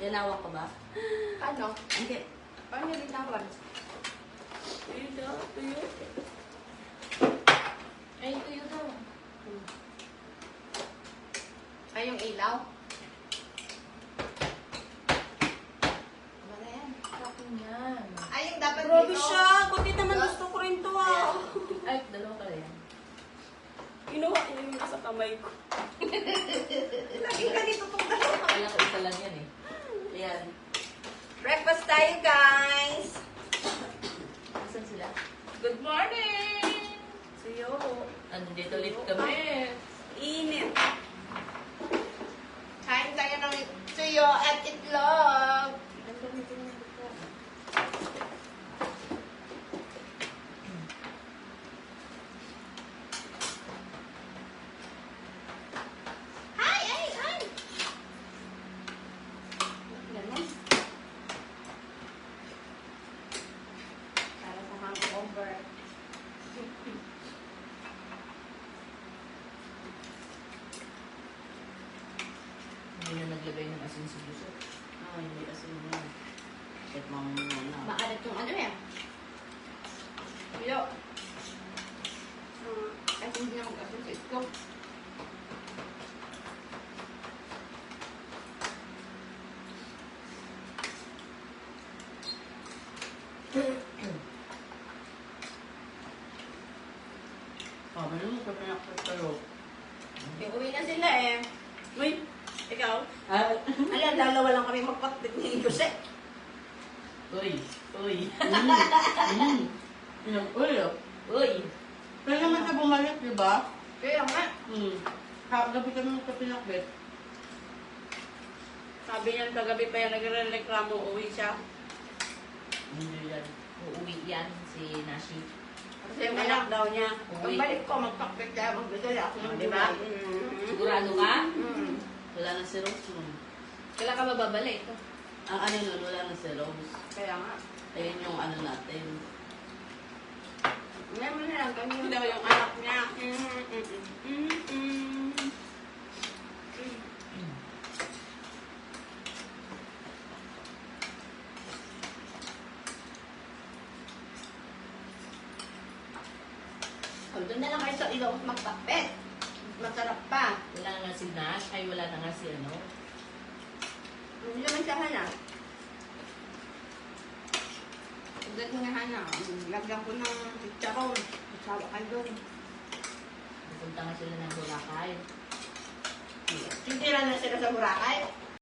Yanawa ka ba? Ano? Hindi. Paano linawan? Tuyo. Ay, tuyo daw. Ay, yung ilaw? Wala yan. Akin yan. Ay, yung dapat Grabe dito. siya. Buti naman gusto ko rin to ah. Ay, dalawa pala yan. Kinuha niya yung nasa kamay ko. Laging ganito itong dalawa. Kaya ko isa lang yan eh. Ayan. Breakfast tayo, guys! Asan sila? Good morning! Suyo. Andito ulit kami. Init. Kain tayo ng tuyo at itlog. Ay! Ganun. Para sa hangover. Hindi na naglagay ng asin sa gusto. Hindi kasi yun. Kahit mamuna. Maalat yung ano yan. Tuyo. Kasi hindi na mag-asin sa itlog. Sabi mo, sa pinakot kayo. Uwi na sila eh. Uy, ikaw? Alam, dalawa lang kami magpakbit ni Jose. Uy! Uy, oh. Uy! Pero naman siya bumalik, di ba? Kaya nga. Gabi kami sa pinakbet. Sabi niya kagabi pa yan, nagre-reklamo, uwi siya. Hindi yan. Uuwi yan si Nashi. Kasi yung anak daw niya. Pagbalik ko, magpakbit tayo, magbigay ako ng Di ba? Sigurado ka? Wala na si Rose nun. Kailan ka mababalik? Ang ano nun, wala na si Rose. Kaya nga. Ayun yung ano natin. Meron na lang kami. Daw yung anak niya. Doon na lang kayo sa ilaw magpakbit. Masarap pa. Wala nga si Nash. Ay, wala na nga si ano. Hindi naman siya hana. Pagdating nga hana, lagyan ko ng chicharon. Sawa ka doon. Pupunta nga sila ng Boracay. Titira na sila sa Boracay.